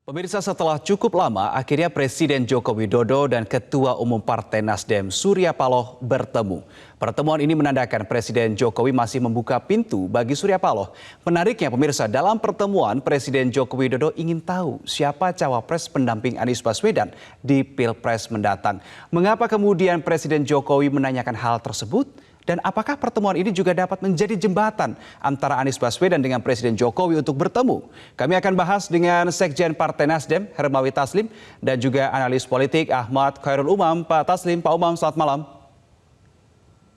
Pemirsa, setelah cukup lama, akhirnya Presiden Joko Widodo dan Ketua Umum Partai Nasdem Surya Paloh bertemu. Pertemuan ini menandakan Presiden Jokowi masih membuka pintu bagi Surya Paloh. Menariknya, pemirsa, dalam pertemuan Presiden Joko Widodo ingin tahu siapa cawapres pendamping Anies Baswedan di Pilpres mendatang. Mengapa kemudian Presiden Jokowi menanyakan hal tersebut? Dan apakah pertemuan ini juga dapat menjadi jembatan antara Anies Baswedan dengan Presiden Jokowi untuk bertemu? Kami akan bahas dengan Sekjen Partai Nasdem, Hermawi Taslim, dan juga analis politik Ahmad Khairul Umam. Pak Taslim, Pak Umam, selamat malam.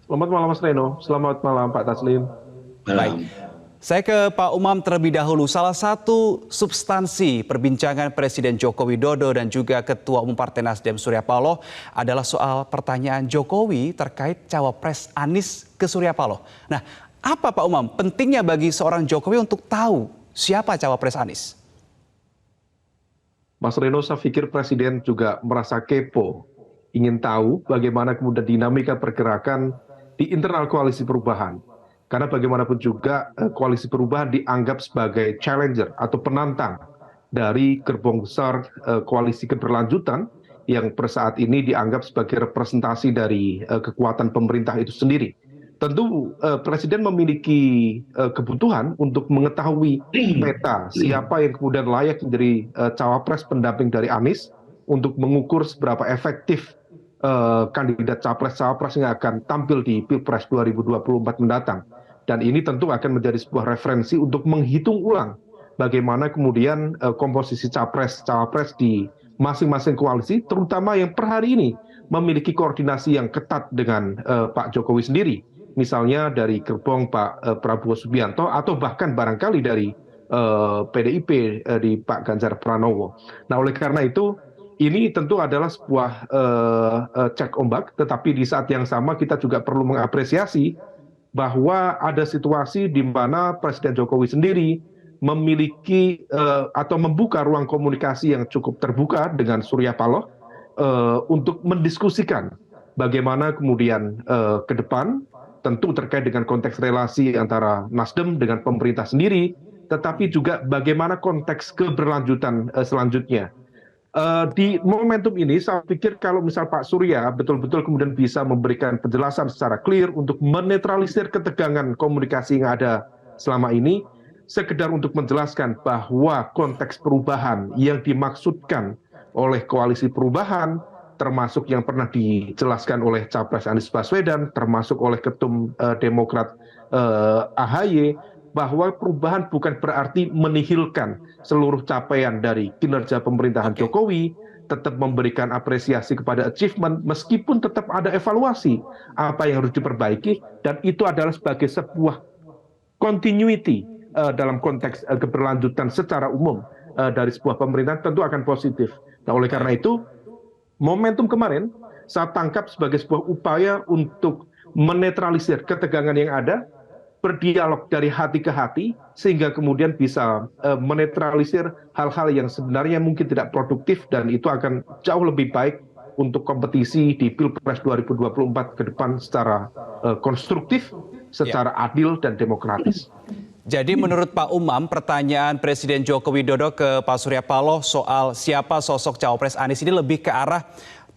Selamat malam Mas Reno, selamat malam Pak Taslim. Baik, saya ke Pak Umam terlebih dahulu. Salah satu substansi perbincangan Presiden Joko Widodo dan juga Ketua Umum Partai Nasdem Surya Paloh adalah soal pertanyaan Jokowi terkait cawapres Anies ke Surya Paloh. Nah, apa Pak Umam pentingnya bagi seorang Jokowi untuk tahu siapa cawapres Anies? Mas Reno, saya pikir Presiden juga merasa kepo, ingin tahu bagaimana kemudian dinamika pergerakan di internal koalisi perubahan. Karena bagaimanapun juga koalisi perubahan dianggap sebagai challenger atau penantang dari gerbong besar koalisi keberlanjutan yang per saat ini dianggap sebagai representasi dari kekuatan pemerintah itu sendiri. Tentu Presiden memiliki kebutuhan untuk mengetahui peta siapa yang kemudian layak menjadi cawapres pendamping dari Anies untuk mengukur seberapa efektif kandidat cawapres yang akan tampil di Pilpres 2024 mendatang. Dan ini tentu akan menjadi sebuah referensi untuk menghitung ulang bagaimana kemudian komposisi cawapres di masing-masing koalisi, terutama yang per hari ini memiliki koordinasi yang ketat dengan Pak Jokowi sendiri. Misalnya dari gerbong Pak Prabowo Subianto atau bahkan barangkali dari PDIP di Pak Ganjar Pranowo. Nah, oleh karena itu ini tentu adalah sebuah cek ombak, tetapi di saat yang sama kita juga perlu mengapresiasi bahwa ada situasi di mana Presiden Jokowi sendiri memiliki atau membuka ruang komunikasi yang cukup terbuka dengan Surya Paloh untuk mendiskusikan bagaimana kemudian ke depan, tentu terkait dengan konteks relasi antara Nasdem dengan pemerintah sendiri, tetapi juga bagaimana konteks keberlanjutan selanjutnya. Di momentum ini saya pikir kalau misal Pak Surya betul-betul kemudian bisa memberikan penjelasan secara clear untuk menetralisir ketegangan komunikasi yang ada selama ini, sekedar untuk menjelaskan bahwa konteks perubahan yang dimaksudkan oleh koalisi perubahan, termasuk yang pernah dijelaskan oleh Capres Anies Baswedan, termasuk oleh Ketum Demokrat AHY, bahwa perubahan bukan berarti menihilkan seluruh capaian dari kinerja pemerintahan Jokowi, tetap memberikan apresiasi kepada achievement, meskipun tetap ada evaluasi apa yang harus diperbaiki, dan itu adalah sebagai sebuah continuity dalam konteks keberlanjutan secara umum dari sebuah pemerintahan tentu akan positif. Nah, oleh karena itu, momentum kemarin saya tangkap sebagai sebuah upaya untuk menetralisir ketegangan yang ada, berdialog dari hati ke hati, sehingga kemudian bisa menetralisir hal-hal yang sebenarnya mungkin tidak produktif, dan itu akan jauh lebih baik untuk kompetisi di Pilpres 2024 ke depan secara konstruktif, secara adil dan demokratis. Jadi menurut Pak Umam, pertanyaan Presiden Joko Widodo ke Pak Surya Paloh soal siapa sosok cawapres Anies ini lebih ke arah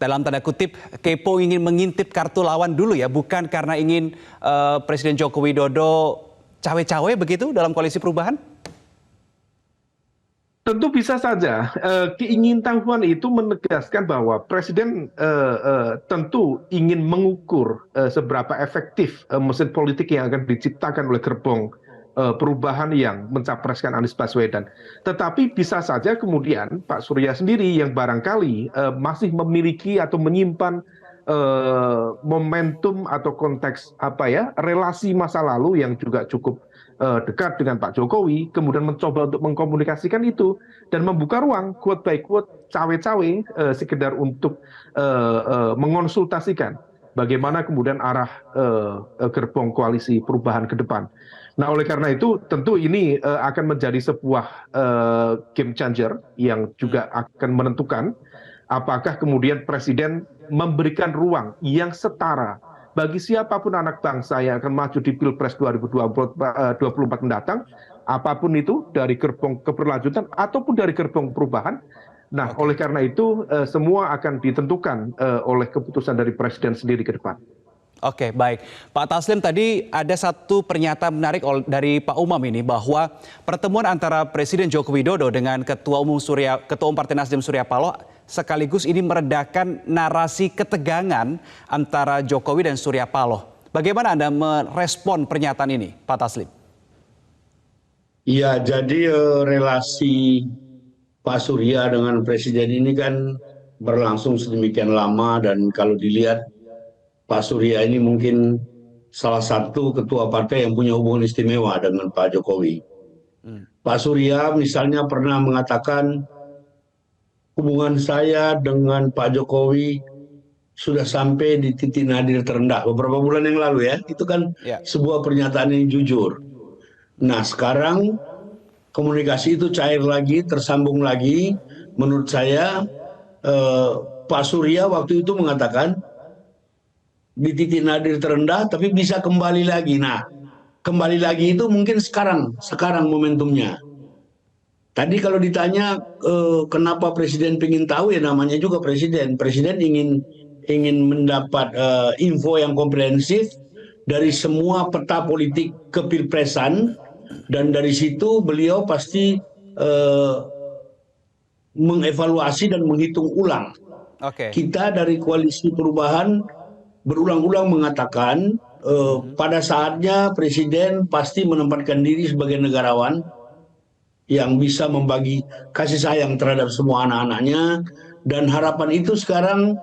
dalam tanda kutip kepo, ingin mengintip kartu lawan dulu ya, bukan karena ingin Presiden Joko Widodo cawe-cawe begitu dalam koalisi perubahan? Tentu bisa saja. Keingintahuan itu menegaskan bahwa Presiden tentu ingin mengukur seberapa efektif mesin politik yang akan diciptakan oleh gerbong perubahan yang mencapreskan Anies Baswedan. Tetapi bisa saja kemudian Pak Surya sendiri yang barangkali masih memiliki atau menyimpan momentum atau konteks relasi masa lalu yang juga cukup dekat dengan Pak Jokowi, kemudian mencoba untuk mengkomunikasikan itu dan membuka ruang quote by quote cawe-cawe sekedar untuk mengonsultasikan bagaimana kemudian arah gerbong koalisi perubahan ke depan. Nah, oleh karena itu tentu ini akan menjadi sebuah game changer yang juga akan menentukan apakah kemudian Presiden memberikan ruang yang setara bagi siapapun anak bangsa yang akan maju di Pilpres 2024 mendatang, apapun itu dari gerbong keberlanjutan ataupun dari gerbong perubahan. Nah, oleh karena itu semua akan ditentukan oleh keputusan dari Presiden sendiri ke depan. Oke, baik. Pak Taslim, tadi ada satu pernyataan menarik dari Pak Umam ini bahwa pertemuan antara Presiden Joko Widodo dengan Ketua Umum Partai Nasdem Surya Paloh sekaligus ini meredakan narasi ketegangan antara Jokowi dan Surya Paloh. Bagaimana Anda merespon pernyataan ini, Pak Taslim? Iya, jadi relasi Pak Surya dengan Presiden ini kan berlangsung sedemikian lama, dan kalau dilihat Pak Surya ini mungkin salah satu ketua partai yang punya hubungan istimewa dengan Pak Jokowi. Pak Surya misalnya pernah mengatakan hubungan saya dengan Pak Jokowi sudah sampai di titik nadir terendah beberapa bulan yang lalu ya. Itu kan sebuah pernyataan yang jujur. Nah, sekarang komunikasi itu cair lagi, tersambung lagi. Menurut saya Pak Surya waktu itu mengatakan di titik nadir terendah tapi bisa kembali lagi. Nah, kembali lagi itu mungkin sekarang momentumnya. Tadi kalau ditanya kenapa Presiden ingin tahu, ya namanya juga Presiden ingin mendapat info yang komprehensif dari semua peta politik kepilpresan, dan dari situ beliau pasti mengevaluasi dan menghitung ulang. Kita dari Koalisi Perubahan berulang-ulang mengatakan pada saatnya Presiden pasti menempatkan diri sebagai negarawan yang bisa membagi kasih sayang terhadap semua anak-anaknya, dan harapan itu sekarang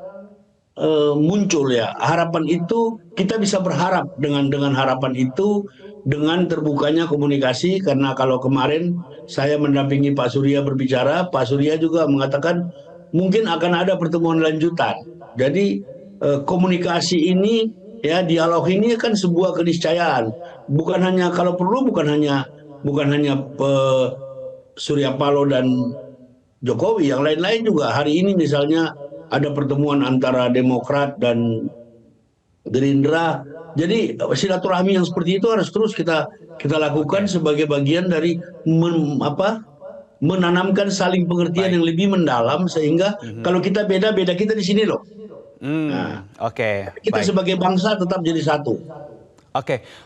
muncul ya. Harapan itu kita bisa berharap dengan harapan itu, dengan terbukanya komunikasi, karena kalau kemarin saya mendampingi Pak Surya berbicara, Pak Surya juga mengatakan mungkin akan ada pertemuan lanjutan. Jadi komunikasi ini ya, dialog ini kan sebuah keniscayaan. Bukan hanya kalau perlu bukan hanya Surya Paloh dan Jokowi, yang lain-lain juga. Hari ini misalnya ada pertemuan antara Demokrat dan Gerindra. Jadi silaturahmi yang seperti itu harus terus kita lakukan sebagai bagian dari menanamkan saling pengertian yang lebih mendalam, sehingga kalau kita beda kita di sini loh. Nah, kita sebagai bangsa tetap jadi satu.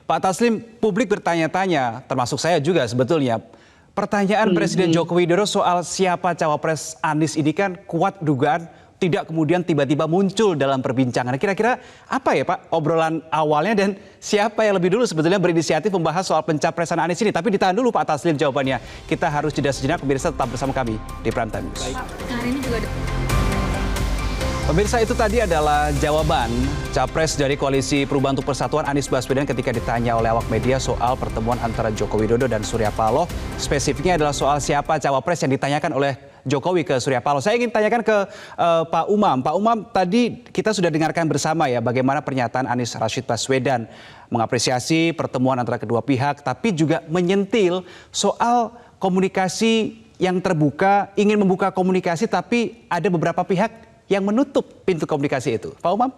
Pak Taslim, publik bertanya-tanya, termasuk saya juga sebetulnya. Pertanyaan Presiden Joko Widodo soal siapa cawapres Anies ini kan kuat dugaan tidak kemudian tiba-tiba muncul dalam perbincangan. Kira-kira apa ya Pak obrolan awalnya, dan siapa yang lebih dulu sebetulnya berinisiatif membahas soal pencapresan Anies ini? Tapi ditahan dulu Pak Taslim jawabannya. Kita harus jeda sejenak, pemirsa tetap bersama kami di Prime Time News. Pemirsa, itu tadi adalah jawaban Capres dari Koalisi Perubahan untuk Persatuan Anies Baswedan ketika ditanya oleh awak media soal pertemuan antara Joko Widodo dan Surya Paloh. Spesifiknya adalah soal siapa cawapres yang ditanyakan oleh Jokowi ke Surya Paloh. Saya ingin tanyakan ke Pak Umam. Pak Umam, tadi kita sudah dengarkan bersama ya bagaimana pernyataan Anies Rashid Baswedan mengapresiasi pertemuan antara kedua pihak, tapi juga menyentil soal komunikasi yang terbuka, ingin membuka komunikasi, tapi ada beberapa pihak yang menutup pintu komunikasi itu. Pak Umam?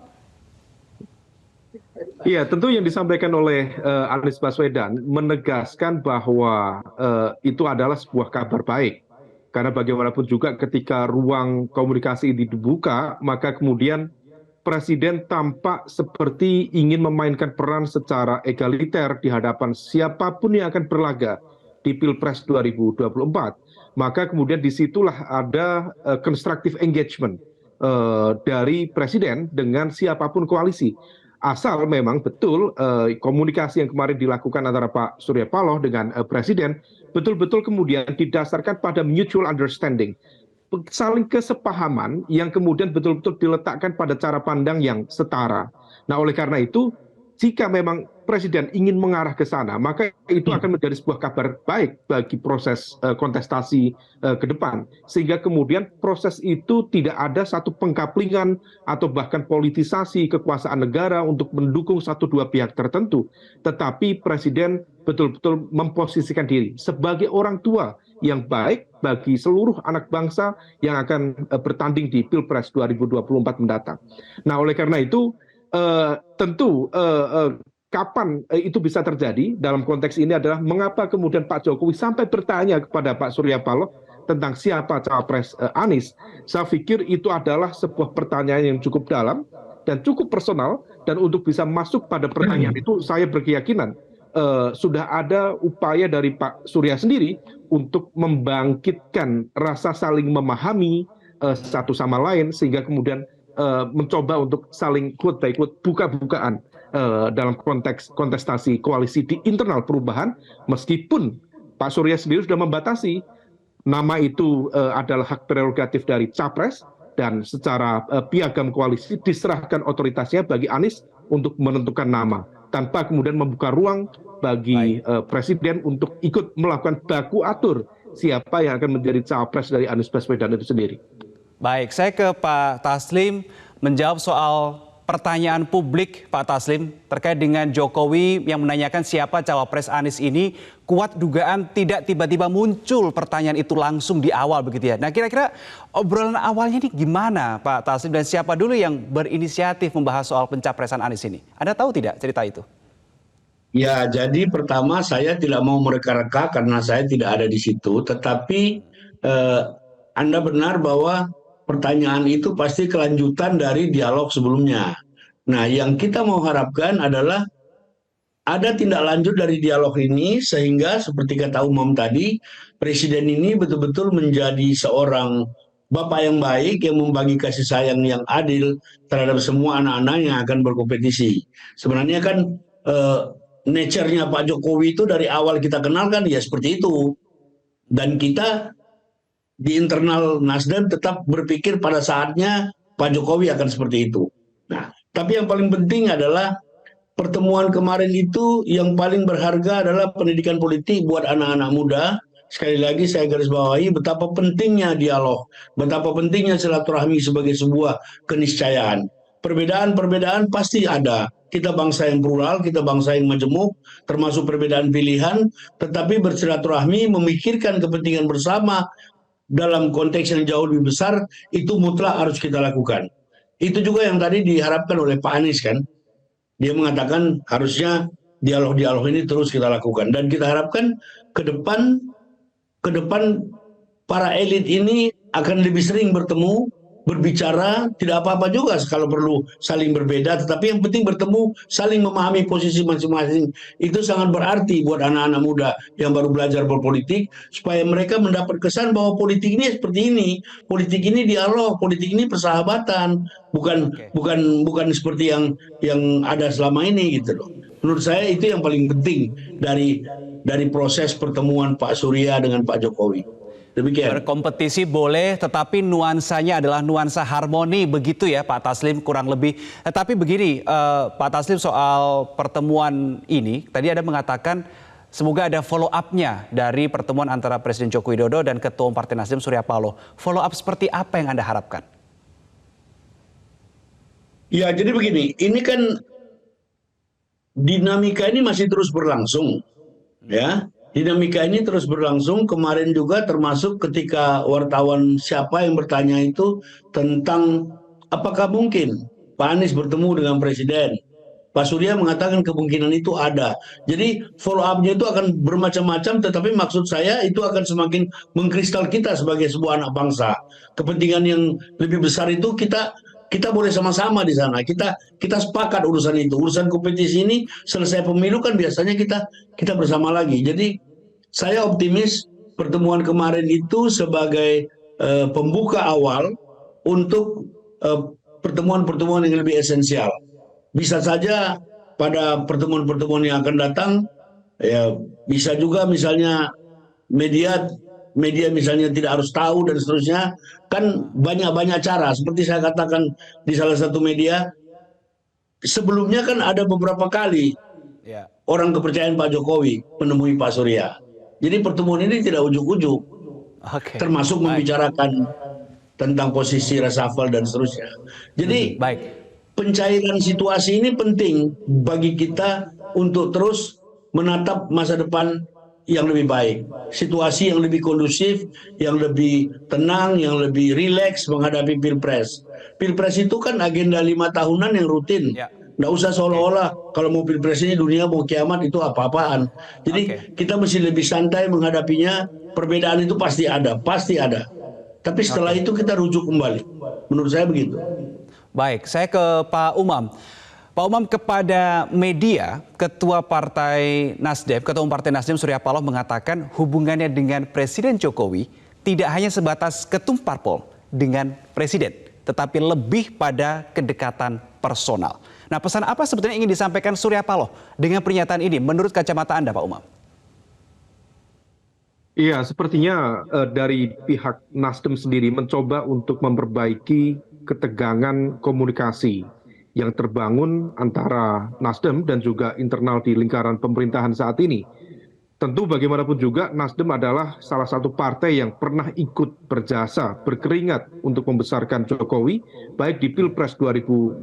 Iya, tentu yang disampaikan oleh Anies Baswedan menegaskan bahwa itu adalah sebuah kabar baik. Karena bagaimanapun juga ketika ruang komunikasi ini dibuka, maka kemudian Presiden tampak seperti ingin memainkan peran secara egaliter di hadapan siapapun yang akan berlaga di Pilpres 2024. Maka kemudian disitulah ada constructive engagement dari Presiden dengan siapapun koalisi. Asal memang betul komunikasi yang kemarin dilakukan antara Pak Surya Paloh dengan Presiden betul-betul kemudian didasarkan pada mutual understanding, saling kesepahaman yang kemudian betul-betul diletakkan pada cara pandang yang setara. Nah, oleh karena itu, jika memang Presiden ingin mengarah ke sana, maka itu akan menjadi sebuah kabar baik bagi proses kontestasi ke depan. Sehingga kemudian proses itu tidak ada satu pengkaplingan atau bahkan politisasi kekuasaan negara untuk mendukung satu dua pihak tertentu. Tetapi Presiden betul-betul memposisikan diri sebagai orang tua yang baik bagi seluruh anak bangsa yang akan bertanding di Pilpres 2024 mendatang. Nah, oleh karena itu, tentu kapan itu bisa terjadi dalam konteks ini adalah mengapa kemudian Pak Jokowi sampai bertanya kepada Pak Surya Paloh tentang siapa cawapres Anies. Saya pikir itu adalah sebuah pertanyaan yang cukup dalam dan cukup personal, dan untuk bisa masuk pada pertanyaan itu saya berkeyakinan sudah ada upaya dari Pak Surya sendiri untuk membangkitkan rasa saling memahami satu sama lain, sehingga kemudian mencoba untuk saling quote by quote buka-bukaan dalam konteks kontestasi koalisi di internal perubahan, meskipun Pak Surya sendiri sudah membatasi nama itu adalah hak prerogatif dari capres, dan secara piagam koalisi diserahkan otoritasnya bagi Anies untuk menentukan nama, tanpa kemudian membuka ruang bagi presiden untuk ikut melakukan baku atur siapa yang akan menjadi cawapres dari Anies Baswedan itu sendiri. Baik, saya ke Pak Taslim menjawab soal pertanyaan publik, Pak Taslim, terkait dengan Jokowi yang menanyakan siapa cawapres Anies ini. Kuat dugaan tidak tiba-tiba muncul pertanyaan itu langsung di awal begitu ya. Nah, kira-kira obrolan awalnya ini gimana Pak Taslim, dan siapa dulu yang berinisiatif membahas soal pencapresan Anies ini? Anda tahu tidak cerita itu? Ya, jadi pertama saya tidak mau mereka-reka karena saya tidak ada di situ, tetapi Anda benar bahwa pertanyaan itu pasti kelanjutan dari dialog sebelumnya. Nah, yang kita mau harapkan adalah ada tindak lanjut dari dialog ini, sehingga seperti kata Umam tadi, Presiden ini betul-betul menjadi seorang bapak yang baik yang membagi kasih sayang yang adil terhadap semua anak-anak yang akan berkompetisi. Sebenarnya kan nature-nya Pak Jokowi itu dari awal kita kenal kan ya seperti itu. Dan kita di internal Nasdem tetap berpikir pada saatnya Pak Jokowi akan seperti itu. Nah, tapi yang paling penting adalah pertemuan kemarin itu yang paling berharga adalah pendidikan politik buat anak-anak muda. Sekali lagi saya garis bawahi betapa pentingnya dialog, betapa pentingnya silaturahmi sebagai sebuah keniscayaan. Perbedaan-perbedaan pasti ada. Kita bangsa yang plural, kita bangsa yang majemuk, termasuk perbedaan pilihan, tetapi bersilaturahmi, memikirkan kepentingan bersama dalam konteks yang jauh lebih besar, itu mutlak harus kita lakukan. Itu juga yang tadi diharapkan oleh Pak Anies kan. Dia mengatakan harusnya dialog-dialog ini terus kita lakukan. Dan kita harapkan ke depan para elit ini akan lebih sering bertemu, berbicara, tidak apa-apa juga kalau perlu saling berbeda, tetapi yang penting bertemu, saling memahami posisi masing-masing. Itu sangat berarti buat anak-anak muda yang baru belajar berpolitik, supaya mereka mendapat kesan bahwa politik ini seperti ini, politik ini dialog, politik ini persahabatan, bukan seperti yang ada selama ini gitu loh. Menurut saya itu yang paling penting dari proses pertemuan Pak Surya dengan Pak Jokowi. Demikian. Berkompetisi boleh, tetapi nuansanya adalah nuansa harmoni, begitu ya Pak Taslim kurang lebih. Tapi begini Pak Taslim, soal pertemuan ini, tadi Anda mengatakan semoga ada follow up-nya dari pertemuan antara Presiden Joko Widodo dan Ketua Umum Partai Nasdem Surya Paloh. Follow up seperti apa yang Anda harapkan? Ya, jadi begini, ini kan dinamika ini masih terus berlangsung, ya. Dinamika ini terus berlangsung. Kemarin juga termasuk ketika wartawan siapa yang bertanya itu tentang apakah mungkin Pak Anies bertemu dengan Presiden. Pak Surya mengatakan kemungkinan itu ada. Jadi follow up-nya itu akan bermacam-macam, tetapi maksud saya itu akan semakin mengkristal kita sebagai sebuah anak bangsa. Kepentingan yang lebih besar itu kita boleh sama-sama di sana. Kita sepakat urusan itu. Urusan kompetisi ini selesai pemilu kan biasanya kita bersama lagi. Jadi saya optimis pertemuan kemarin itu sebagai pembuka awal untuk pertemuan-pertemuan yang lebih esensial. Bisa saja pada pertemuan-pertemuan yang akan datang, ya bisa juga misalnya media misalnya tidak harus tahu dan seterusnya, kan banyak cara. Seperti saya katakan di salah satu media, sebelumnya kan ada beberapa kali orang kepercayaan Pak Jokowi menemui Pak Surya. Jadi pertemuan ini tidak ujuk-ujuk, termasuk membicarakan tentang posisi reshuffle dan seterusnya. Jadi pencairan situasi ini penting bagi kita untuk terus menatap masa depan yang lebih baik, situasi yang lebih kondusif, yang lebih tenang, yang lebih rileks menghadapi pilpres. Pilpres itu kan agenda 5 tahunan yang rutin. Nggak usah seolah-olah kalau mau pilpres ini dunia mau kiamat itu apa-apaan. Jadi kita mesti lebih santai menghadapinya. Perbedaan itu pasti ada, pasti ada. Tapi setelah itu kita rujuk kembali. Menurut saya begitu. Baik, saya ke Pak Umam. Pak Umam, kepada media, Ketua Partai Nasdem, Ketua Umum Partai Nasdem Surya Paloh mengatakan hubungannya dengan Presiden Jokowi tidak hanya sebatas ketum parpol dengan Presiden, tetapi lebih pada kedekatan personal. Nah, pesan apa sebetulnya ingin disampaikan Surya Paloh dengan pernyataan ini menurut kacamata Anda, Pak Umam? Iya, sepertinya dari pihak Nasdem sendiri mencoba untuk memperbaiki ketegangan komunikasi yang terbangun antara Nasdem dan juga internal di lingkaran pemerintahan saat ini. Tentu bagaimanapun juga Nasdem adalah salah satu partai yang pernah ikut berjasa, berkeringat untuk membesarkan Jokowi, baik di Pilpres 2014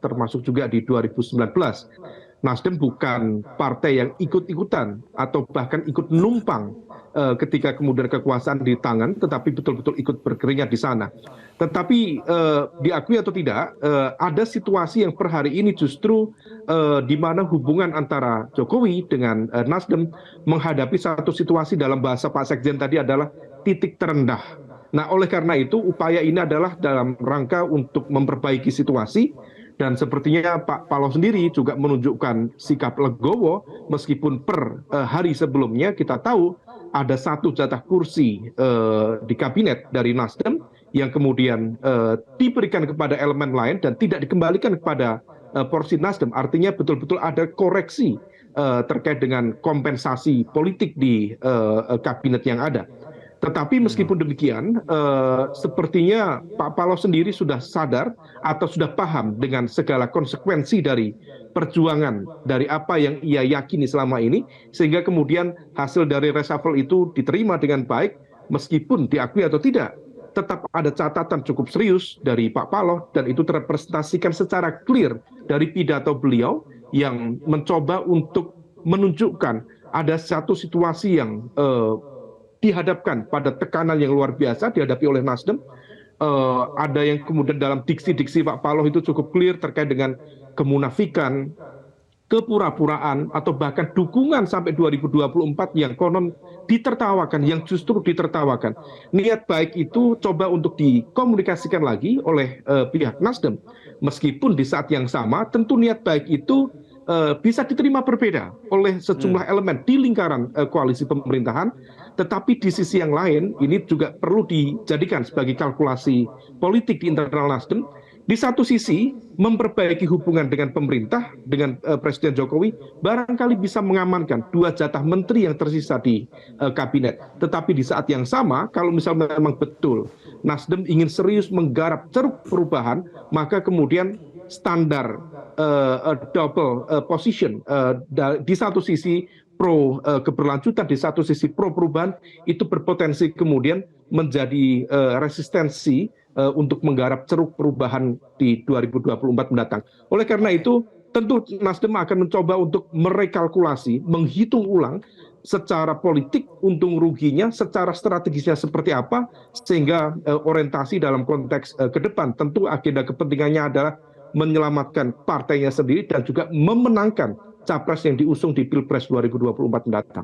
termasuk juga di 2019. Nasdem bukan partai yang ikut-ikutan atau bahkan ikut numpang ketika kemudian kekuasaan di tangan, tetapi betul-betul ikut berkeringat di sana. Tetapi diakui atau tidak, ada situasi yang per hari ini justru di mana hubungan antara Jokowi dengan Nasdem menghadapi satu situasi dalam bahasa Pak Sekjen tadi adalah titik terendah. Nah, oleh karena itu upaya ini adalah dalam rangka untuk memperbaiki situasi. Dan sepertinya Pak Paloh sendiri juga menunjukkan sikap legowo meskipun per hari sebelumnya kita tahu ada satu jatah kursi di kabinet dari Nasdem yang kemudian diberikan kepada elemen lain dan tidak dikembalikan kepada porsi Nasdem. Artinya betul-betul ada koreksi terkait dengan kompensasi politik di kabinet yang ada. Tetapi meskipun demikian, sepertinya Pak Paloh sendiri sudah sadar atau sudah paham dengan segala konsekuensi dari perjuangan dari apa yang ia yakini selama ini, sehingga kemudian hasil dari reshuffle itu diterima dengan baik, meskipun diakui atau tidak. Tetap ada catatan cukup serius dari Pak Paloh, dan itu terrepresentasikan secara clear dari pidato beliau yang mencoba untuk menunjukkan ada satu situasi yang dihadapkan pada tekanan yang luar biasa dihadapi oleh Nasdem. Ada yang kemudian dalam diksi-diksi Pak Paloh itu cukup clear terkait dengan kemunafikan, kepura-puraan, atau bahkan dukungan sampai 2024 yang konon ditertawakan, yang justru ditertawakan. Niat baik itu coba untuk dikomunikasikan lagi oleh pihak Nasdem. Meskipun di saat yang sama tentu niat baik itu bisa diterima berbeda oleh sejumlah elemen di lingkaran koalisi pemerintahan, tetapi di sisi yang lain ini juga perlu dijadikan sebagai kalkulasi politik di internal Nasdem. Di satu sisi memperbaiki hubungan dengan pemerintah, dengan Presiden Jokowi, barangkali bisa mengamankan 2 jatah menteri yang tersisa di kabinet. Tetapi di saat yang sama, kalau misalnya memang betul Nasdem ingin serius menggarap ceruk perubahan, maka kemudian standar double position di satu sisi pro keberlanjutan, di satu sisi pro perubahan, itu berpotensi kemudian menjadi resistensi untuk menggarap ceruk perubahan di 2024 mendatang. Oleh karena itu, tentu Nasdem akan mencoba untuk merekalkulasi, menghitung ulang secara politik untung ruginya, secara strategisnya seperti apa, sehingga orientasi dalam konteks ke depan tentu agenda kepentingannya adalah menyelamatkan partainya sendiri dan juga memenangkan capres yang diusung di Pilpres 2024 mendatang.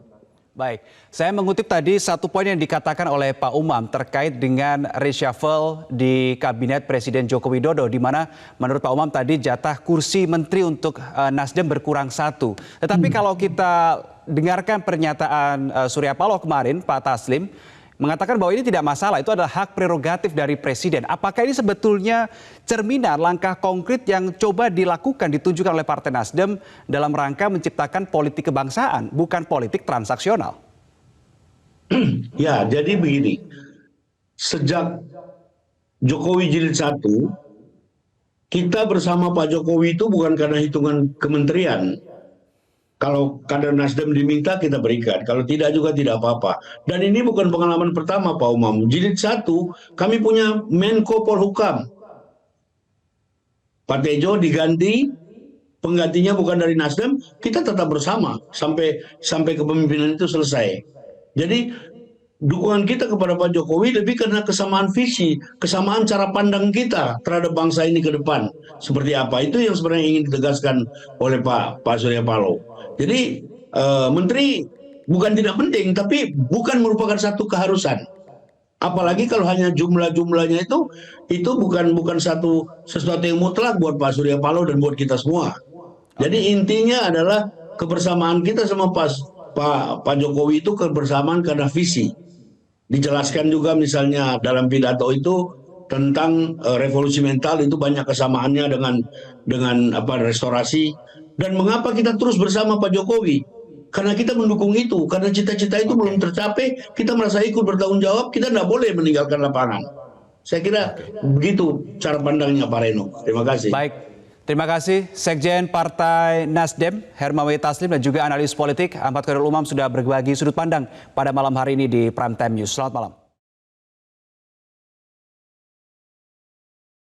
Baik, saya mengutip tadi satu poin yang dikatakan oleh Pak Umam terkait dengan reshuffle di Kabinet Presiden Joko Widodo, di mana menurut Pak Umam tadi jatah kursi menteri untuk Nasdem berkurang 1. Tetapi kalau kita dengarkan pernyataan Surya Paloh kemarin, Pak Taslim mengatakan bahwa ini tidak masalah, itu adalah hak prerogatif dari Presiden. Apakah ini sebetulnya cerminan langkah konkret yang coba dilakukan, ditunjukkan oleh Partai Nasdem dalam rangka menciptakan politik kebangsaan, bukan politik transaksional? Ya, jadi begini. Sejak Jokowi jilid 1, kita bersama Pak Jokowi itu bukan karena hitungan kementerian. Kalau kader Nasdem diminta kita berikan, kalau tidak juga tidak apa-apa. Dan ini bukan pengalaman pertama Pak Umam. Jilid 1 kami punya Menko Polhukam. Pak Tejo diganti, penggantinya bukan dari Nasdem, kita tetap bersama sampai kepemimpinan itu selesai. Jadi dukungan kita kepada Pak Jokowi lebih karena kesamaan visi, kesamaan cara pandang kita terhadap bangsa ini ke depan. Seperti apa, itu yang sebenarnya ingin ditegaskan oleh Pak Surya Paloh. Jadi menteri bukan tidak penting, tapi bukan merupakan satu keharusan. Apalagi kalau hanya jumlahnya itu bukan sesuatu yang mutlak buat Pak Surya Paloh dan buat kita semua. Jadi intinya adalah kebersamaan kita sama Pak Jokowi itu kebersamaan karena visi. Dijelaskan juga misalnya dalam pidato itu tentang revolusi mental, itu banyak kesamaannya dengan restorasi. Dan mengapa kita terus bersama Pak Jokowi? Karena kita mendukung itu, karena cita-cita itu belum tercapai, kita merasa ikut bertanggung jawab, kita tidak boleh meninggalkan lapangan. Saya kira begitu cara pandangnya Pak Reno. Terima kasih. Baik, terima kasih Sekjen Partai Nasdem Hermawi Taslim dan juga analis politik Ahmad Khairul Umam sudah berbagi sudut pandang pada malam hari ini di Prime Time News. Selamat malam.